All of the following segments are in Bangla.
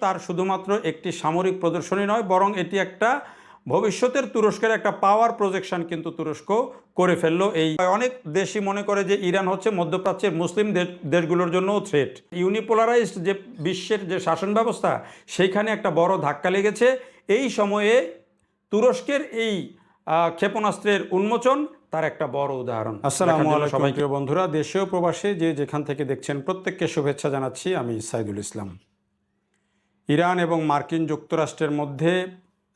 তার শুধুমাত্র একটি সামরিক প্রদর্শনী নয়, বরং এটি একটা ভবিষ্যতের তুরস্কের একটা পাওয়ার প্রজেকশন কিন্তু তুরস্ক করে ফেললো। এই অনেক দেশই মনে করে যে ইরান হচ্ছে মধ্যপ্রাচ্যের মুসলিম দেশগুলোর জন্যও থ্রেট। ইউনিপোলারাইজড যে বিশ্বের যে শাসন ব্যবস্থা, সেইখানে একটা বড় ধাক্কা লেগেছে। এই সময়ে তুরস্কের এই ক্ষেপণাস্ত্রের উন্মোচন তার একটা বড় উদাহরণ। আসসালামু আলাইকুম সবাই প্রিয় বন্ধুরা, দেশীয় প্রবাসী যে যেখান থেকে দেখছেন প্রত্যেককে শুভেচ্ছা জানাচ্ছি। আমি সাইদুল ইসলাম। ইরান এবং মার্কিন যুক্তরাষ্ট্রের মধ্যে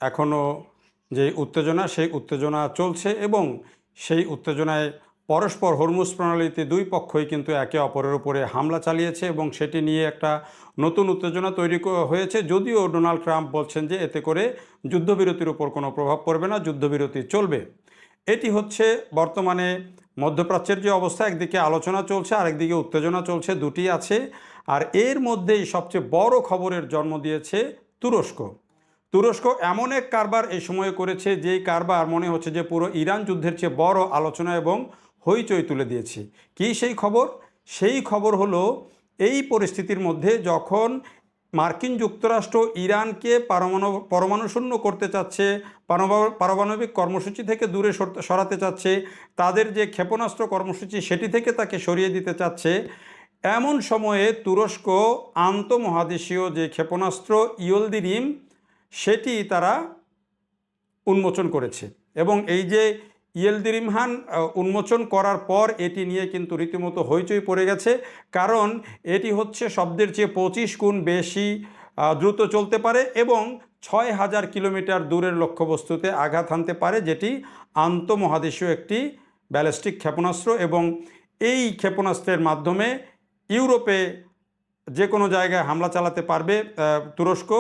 এখনও যে উত্তেজনা, সেই উত্তেজনা চলছে এবং সেই উত্তেজনায় পরস্পর হরমুজ প্রণালীতে দুই পক্ষই কিন্তু একে অপরের উপরে হামলা চালিয়েছে এবং সেটি নিয়ে একটা নতুন উত্তেজনা তৈরি হয়েছে। যদিও ডোনাল্ড ট্রাম্প বলছেন যে এতে করে যুদ্ধবিরতির উপর কোনো প্রভাব পড়বে না, যুদ্ধবিরতি চলবে। এটি হচ্ছে বর্তমানে মধ্যপ্রাচ্যের যে অবস্থা, একদিকে আলোচনা চলছে আরেকদিকে উত্তেজনা চলছে, দুটি আছে। আর এর মধ্যেই সবচেয়ে বড় খবরের জন্ম দিয়েছে তুরস্ক। তুরস্ক এমন এক কারবার এই সময়ে করেছে, যেই কারবার মনে হচ্ছে যে পুরো ইরান যুদ্ধের চেয়ে বড় আলোচনা এবং হইচই তুলে দিয়েছে। কি সেই খবর? সেই খবর হলো, এই পরিস্থিতির মধ্যে যখন মার্কিন যুক্তরাষ্ট্র ইরানকে পরমাণুশূন্য করতে চাচ্ছে, পারমাণবিক কর্মসূচি থেকে দূরে সরাতে চাচ্ছে, তাদের যে ক্ষেপণাস্ত্র কর্মসূচি সেটি থেকে তাকে সরিয়ে দিতে চাচ্ছে, এমন সময়ে তুরস্ক আন্তঃমহাদেশীয় যে ক্ষেপণাস্ত্র ইয়লদিরিম সেটি তারা উন্মোচন করেছে। এবং এই যে ইয়েলদিরিমহান উন্মোচন করার পর এটি নিয়ে কিন্তু রীতিমতো হইচই পড়ে গেছে, কারণ এটি হচ্ছে শব্দের চেয়ে 25 গুণ বেশি দ্রুত চলতে পারে এবং 6000 কিলোমিটার দূরের লক্ষ্যবস্তুতে আঘাত হানতে পারে, যেটি আন্তঃমহাদেশীয় একটি ব্যালিস্টিক ক্ষেপণাস্ত্র। এবং এই ক্ষেপণাস্ত্রের মাধ্যমে ইউরোপে যে কোনো জায়গায় হামলা চালাতে পারবে তুরস্ক,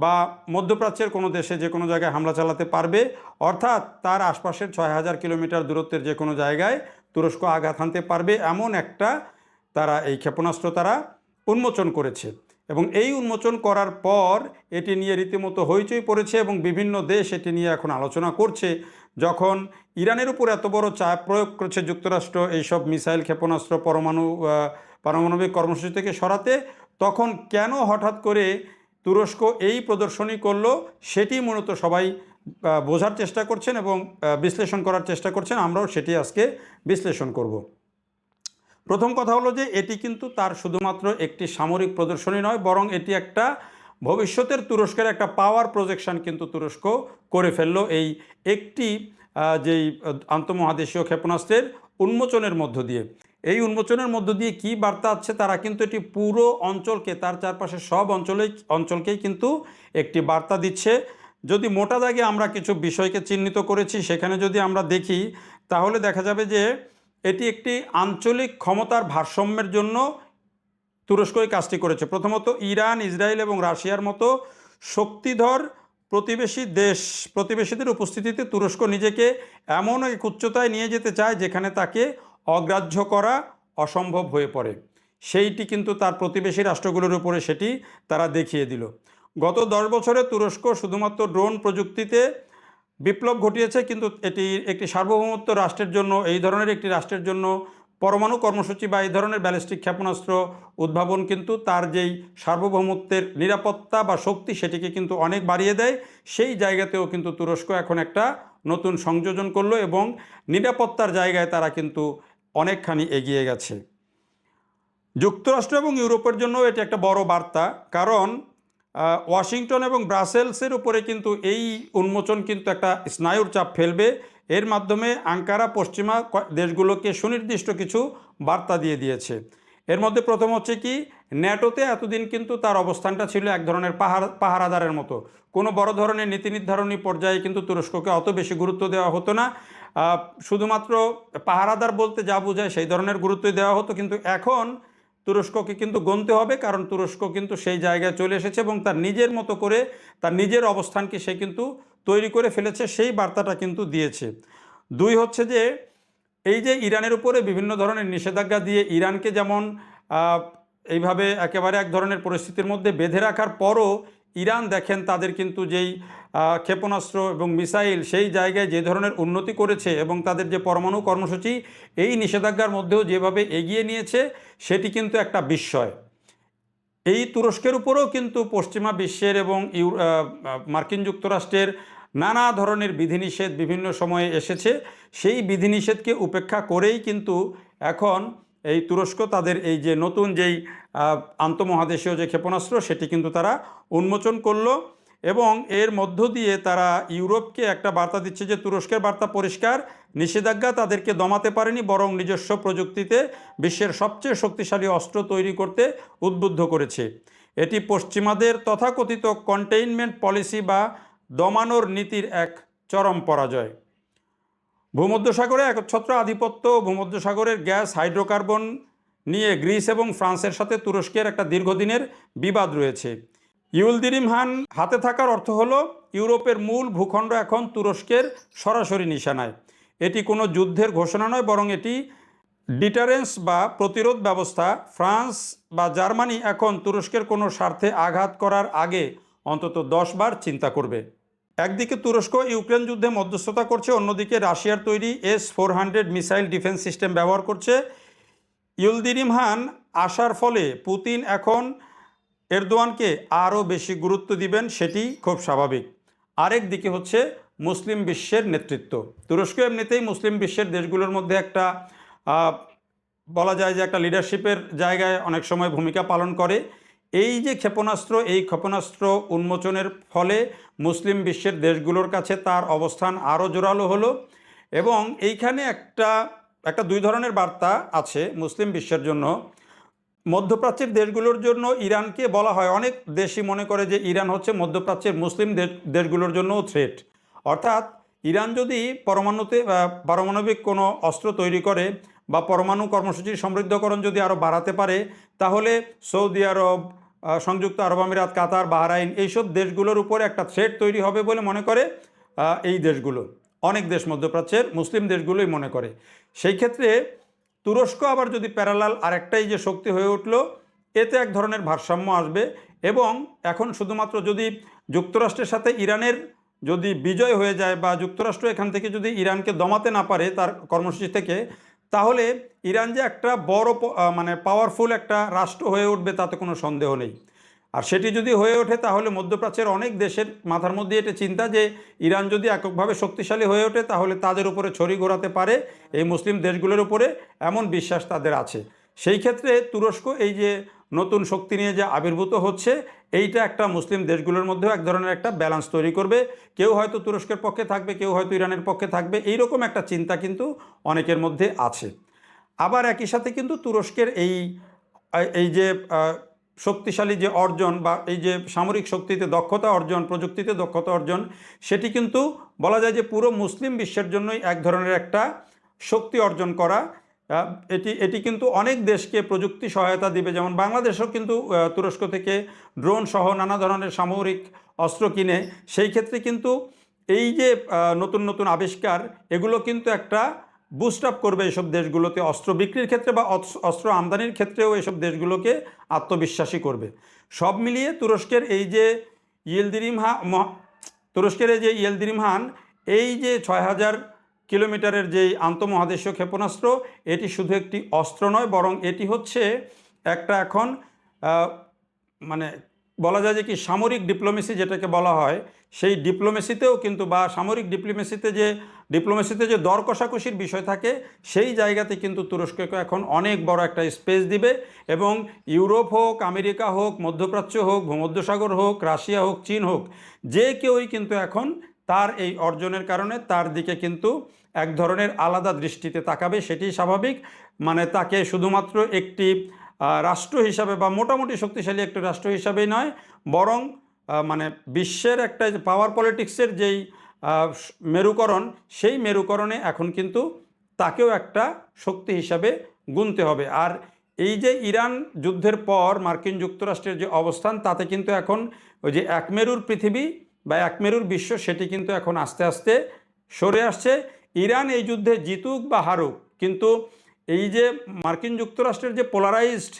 বা মধ্যপ্রাচ্যের কোনো দেশে যে কোনো জায়গায় হামলা চালাতে পারবে। অর্থাৎ তার আশপাশের 6000 কিলোমিটার দূরত্বের যে কোনো জায়গায় তুরস্ক আঘাত হানতে পারবে, এমন একটা তারা এই ক্ষেপণাস্ত্র তারা উন্মোচন করেছে। এবং এই উন্মোচন করার পর এটি নিয়ে রীতিমতো হইচই পড়েছে এবং বিভিন্ন দেশ এটি নিয়ে এখন আলোচনা করছে। যখন ইরানের উপর এত বড় চাপ প্রয়োগ করছে যুক্তরাষ্ট্র এইসব মিসাইল ক্ষেপণাস্ত্র পারমাণবিক কর্মসূচি থেকে সরাতে, তখন কেন হঠাৎ করে তুরস্ক এই প্রদর্শনী করলো, সেটি মূলত সবাই বোঝার চেষ্টা করছেন এবং বিশ্লেষণ করার চেষ্টা করছেন। আমরাও সেটি আজকে বিশ্লেষণ করব। প্রথম কথা হলো যে এটি কিন্তু তার শুধুমাত্র একটি সামরিক প্রদর্শনী নয়, বরং এটি একটা ভবিষ্যতের তুরস্কের একটা পাওয়ার প্রজেকশন কিন্তু তুরস্ক করে ফেললো এই একটি যেই আন্তঃমহাদেশীয় ক্ষেপণাস্ত্রের উন্মোচনের মধ্য দিয়ে। এই উন্মোচনের মধ্য দিয়ে কি বার্তা আছে? তারা কিন্তু এটি পুরো অঞ্চলকে, তার চারপাশে সব অঞ্চলকেই কিন্তু একটি বার্তা দিচ্ছে। যদি মোটা দাগে আমরা কিছু বিষয়কে চিহ্নিত করেছি, সেখানে যদি আমরা দেখি তাহলে দেখা যাবে যে এটি একটি আঞ্চলিক ক্ষমতার ভারসাম্যের জন্য তুরস্কই কাজটি করেছে। প্রথমত ইরান, ইসরায়েল এবং রাশিয়ার মতো শক্তিধর প্রতিবেশীদের উপস্থিতিতে তুরস্ক নিজেকে এমন এক উচ্চতায় নিয়ে যেতে চায় যেখানে তাকে অগ্রাহ্য করা অসম্ভব হয়ে পড়ে। সেইটি কিন্তু তার প্রতিবেশী রাষ্ট্রগুলোর উপরে সেটি তারা দেখিয়ে দিল। গত 10 বছরে তুরস্ক শুধুমাত্র ড্রোন প্রযুক্তিতে বিপ্লব ঘটিয়েছে, কিন্তু এটি একটি সার্বভৌমত্ব রাষ্ট্রের জন্য, এই ধরনের একটি রাষ্ট্রের জন্য পরমাণু কর্মসূচি বা এই ধরনের ব্যালিস্টিক ক্ষেপণাস্ত্র উদ্ভাবন কিন্তু তার যেই সার্বভৌমত্বের নিরাপত্তা বা শক্তি সেটিকে কিন্তু অনেক বাড়িয়ে দেয়। সেই জায়গাতেও কিন্তু তুরস্ক এখন একটা নতুন সংযোজন করলো এবং নিরাপত্তার জায়গায় তারা কিন্তু অনেকখানি এগিয়ে গেছে। যুক্তরাষ্ট্র এবং ইউরোপের জন্য এটি একটা বড় বার্তা, কারণ ওয়াশিংটন এবং ব্রাসেলসের উপরে কিন্তু এই উন্মোচন কিন্তু একটা স্নায়ুর চাপ ফেলবে। এর মাধ্যমে আঙ্কারা পশ্চিমা দেশগুলোকে সুনির্দিষ্ট কিছু বার্তা দিয়ে দিয়েছে। এর মধ্যে প্রথম হচ্ছে কি, ন্যাটোতে এতদিন কিন্তু তার অবস্থানটা ছিল এক ধরনের পাহারাদারের মতো। কোনো বড় ধরনের নীতি নির্ধারণী পর্যায়ে কিন্তু তুরস্ককে অত বেশি গুরুত্ব দেওয়া হতো না। শুধুমাত্র পাহারাদার বলতে যা বোঝায় সেই ধরনের গুরুত্বই দেওয়া হতো। কিন্তু এখন তুরস্ককে কিন্তু গণতে হবে, কারণ তুরস্ক কিন্তু সেই জায়গায় চলে এসেছে এবং তার নিজের মতো করে তার নিজের অবস্থানকে সে কিন্তু তৈরি করে ফেলেছে, সেই বার্তাটা কিন্তু দিয়েছে। 2 হচ্ছে যে এই যে ইরানের উপরে বিভিন্ন ধরনের নিষেধাজ্ঞা দিয়ে ইরানকে যেমন এইভাবে একেবারে এক ধরনের পরিস্থিতির মধ্যে বেঁধে রাখার পরও ইরান দেখেন তাদের কিন্তু যেই ক্ষেপণাস্ত্র এবং মিসাইল সেই জায়গায় যে ধরনের উন্নতি করেছে এবং তাদের যে পরমাণু কর্মসূচি এই নিষেধাজ্ঞার মধ্যেও যেভাবে এগিয়ে নিয়েছে, সেটি কিন্তু একটা বিস্ময়। এই তুরস্কের উপরেও কিন্তু পশ্চিমা বিশ্বের এবং মার্কিন যুক্তরাষ্ট্রের নানা ধরনের বিধিনিষেধ বিভিন্ন সময়ে এসেছে। সেই বিধিনিষেধকে উপেক্ষা করেই কিন্তু এখন এই তুরস্ক তাদের এই যে নতুন যেই আন্তঃমহাদেশীয় যে ক্ষেপণাস্ত্র সেটি কিন্তু তারা উন্মোচন করলো এবং এর মধ্য দিয়ে তারা ইউরোপকে একটা বার্তা দিচ্ছে যে তুরস্কের বার্তা পরিষ্কার, নিষেধাজ্ঞা তাদেরকে দমাতে পারেনি, বরং নিজস্ব প্রযুক্তিতে বিশ্বের সবচেয়ে শক্তিশালী অস্ত্র তৈরি করতে উদ্বুদ্ধ করেছে। এটি পশ্চিমাদের তথাকথিত কন্টেইনমেন্ট পলিসি বা দমানোর নীতির এক চরম পরাজয়। ভূমধ্যসাগরে একচ্ছত্র আধিপত্য, ভূমধ্যসাগরের গ্যাস, হাইড্রোকার্বন নিয়ে গ্রিস এবং ফ্রান্সের সাথে তুরস্কের একটা দীর্ঘদিনের বিবাদ রয়েছে। ইউলদিরিমহান হাতে থাকার অর্থ হলো ইউরোপের মূল ভূখণ্ড এখন তুরস্কের সরাসরি নিশানায়। এটি কোনো যুদ্ধের ঘোষণা নয়, বরং এটি ডিটারেন্স বা প্রতিরোধ ব্যবস্থা। ফ্রান্স বা জার্মানি এখন তুরস্কের কোনো স্বার্থে আঘাত করার আগে অন্তত 10 বার চিন্তা করবে। একদিকে তুরস্ক ইউক্রেন যুদ্ধে মধ্যস্থতা করছে, অন্যদিকে রাশিয়ার তৈরি S-400 মিসাইল ডিফেন্স সিস্টেম ব্যবহার করছে। ইউলদিরিমহান আসার ফলে পুতিন এখন এরদোয়ানকে আরও বেশি গুরুত্ব দিবেন, সেটি খুব স্বাভাবিক। আরেক দিকে হচ্ছে মুসলিম বিশ্বের নেতৃত্ব। তুরস্ক এমনিতেই মুসলিম বিশ্বের দেশগুলোর মধ্যে একটা বলা যায় যে একটা লিডারশিপের জায়গায় অনেক সময় ভূমিকা পালন করে। এই যে ক্ষেপণাস্ত্র, এই ক্ষেপণাস্ত্র উন্মোচনের ফলে মুসলিম বিশ্বের দেশগুলোর কাছে তার অবস্থান আরও জোরালো হলো এবং এইখানে একটা দুই ধরনের বার্তা আছে মুসলিম বিশ্বের জন্য। মধ্যপ্রাচ্যের দেশগুলোর জন্য ইরানকে বলা হয়, অনেক দেশই মনে করে যে ইরান হচ্ছে মধ্যপ্রাচ্যের মুসলিম দেশগুলোর জন্যও থ্রেট। অর্থাৎ ইরান যদি পারমাণবিক কোনো অস্ত্র তৈরি করে বা পরমাণু কর্মসূচির সমৃদ্ধকরণ যদি আরও বাড়াতে পারে, তাহলে সৌদি আরব, সংযুক্ত আরব আমিরাত, কাতার, বাহরাইন এইসব দেশগুলোর উপরে একটা থ্রেট তৈরি হবে বলে মনে করে এই দেশগুলো। অনেক দেশ মধ্যপ্রাচ্যের মুসলিম দেশগুলোই মনে করে। সেই ক্ষেত্রে তুরস্ক আবার যদি প্যারালাল আরেকটাই যে শক্তি হয়ে উঠল, এতে এক ধরনের ভারসাম্য আসবে এবং এখন শুধুমাত্র যদি যুক্তরাষ্ট্রের সাথে ইরানের যদি বিজয় হয়ে যায় বা যুক্তরাষ্ট্র এখান থেকে যদি ইরানকে দমাতে না পারে তার কর্মসূচি থেকে, তাহলে ইরান যে একটা বড় পাওয়ারফুল একটা রাষ্ট্র হয়ে উঠবে তাতে কোনো সন্দেহ নেই। আর সেটি যদি হয়ে ওঠে তাহলে মধ্যপ্রাচ্যের অনেক দেশের মাথার মধ্যে এটা চিন্তা যে ইরান যদি এককভাবে শক্তিশালী হয়ে ওঠে তাহলে তাদের উপরে ছড়ি ঘোরাতে পারে এই মুসলিম দেশগুলোর উপরে, এমন বিশ্বাস তাদের আছে। সেই ক্ষেত্রে তুরস্ক এই যে নতুন শক্তি নিয়ে যে আবির্ভূত হচ্ছে, এইটা একটা মুসলিম দেশগুলোর মধ্যেও এক ধরনের একটা ব্যালেন্স তৈরি করবে। কেউ হয়তো তুরস্কের পক্ষে থাকবে, কেউ হয়তো ইরানের পক্ষে থাকবে, এইরকম একটা চিন্তা কিন্তু অনেকের মধ্যে আছে। আবার একই সাথে কিন্তু তুরস্কের এই যে শক্তিশালী যে অর্জন বা এই যে সামরিক শক্তিতে দক্ষতা অর্জন, প্রযুক্তিতে দক্ষতা অর্জন, সেটি কিন্তু বলা যায় যে পুরো মুসলিম বিশ্বের জন্যই এক ধরনের একটা শক্তি অর্জন করা। এটি কিন্তু অনেক দেশকে প্রযুক্তি সহায়তা দিবে। যেমন বাংলাদেশও কিন্তু তুরস্ক থেকে ড্রোন সহ নানা ধরনের সামরিক অস্ত্র কিনে। সেই ক্ষেত্রে কিন্তু এই যে নতুন নতুন আবিষ্কার, এগুলো কিন্তু একটা বুস্ট আপ করবে এসব দেশগুলোতে অস্ত্র বিক্রির ক্ষেত্রে বা অস্ত্র আমদানির ক্ষেত্রেও এসব দেশগুলোকে আত্মবিশ্বাসী করবে। সব মিলিয়ে তুরস্কের এই যে ইয়েলদিরিমহান এই যে 6000 কিলোমিটারের যেই আন্তঃমহাদেশীয় ক্ষেপণাস্ত্র, এটি শুধু একটি অস্ত্র নয়, বরং এটি হচ্ছে একটা এখন বলা যায় যে কি সামরিক ডিপ্লোমেসি যেটাকে বলা হয়, সেই ডিপ্লোমেসিতেও কিন্তু বা সামরিক ডিপ্লোমেসিতে যে দর কষাকষির বিষয় থাকে, সেই জায়গাতে কিন্তু তুরস্ককে এখন অনেক বড় একটা স্পেস দিবে এবং ইউরোপ হোক, আমেরিকা হোক, মধ্যপ্রাচ্য হোক, ভূমধ্যসাগর হোক, রাশিয়া হোক, চীন হোক, যে কেউই কিন্তু এখন তার এই অর্জনের কারণে তার দিকে কিন্তু এক ধরনের আলাদা দৃষ্টিতে তাকাবে। সেটি স্বাভাবিক। তাকে শুধুমাত্র একটি রাষ্ট্র হিসাবে বা মোটামুটি শক্তিশালী একটি রাষ্ট্র হিসাবেই নয়, বরং বিশ্বের একটা পাওয়ার পলিটিক্সের যেই মেরুকরণ, সেই মেরুকরণে এখন কিন্তু তাকেও একটা শক্তি হিসাবে গুনতে হবে। আর এই যে ইরান যুদ্ধের পর মার্কিন যুক্তরাষ্ট্রের যে অবস্থান, তাতে কিন্তু এখন ওই যে একমেরুর পৃথিবী বা একমেরুর বিশ্ব, সেটি কিন্তু এখন আস্তে আস্তে সরে আসছে। ইরান এই যুদ্ধে জিতুক বা হারুক, কিন্তু এই যে মার্কিন যুক্তরাষ্ট্রের যে পোলারাইজড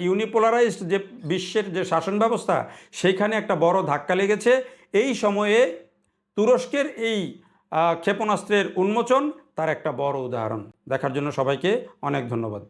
ইউনিপোলারাইজড যে বিশ্বের যে শাসন ব্যবস্থা, সেইখানে একটা বড় ধাক্কা লেগেছে। এই সময়ে তুরস্কের এই ক্ষেপণাস্ত্রের উন্মোচন তার একটা বড় উদাহরণ। দেখার জন্য সবাইকে অনেক ধন্যবাদ।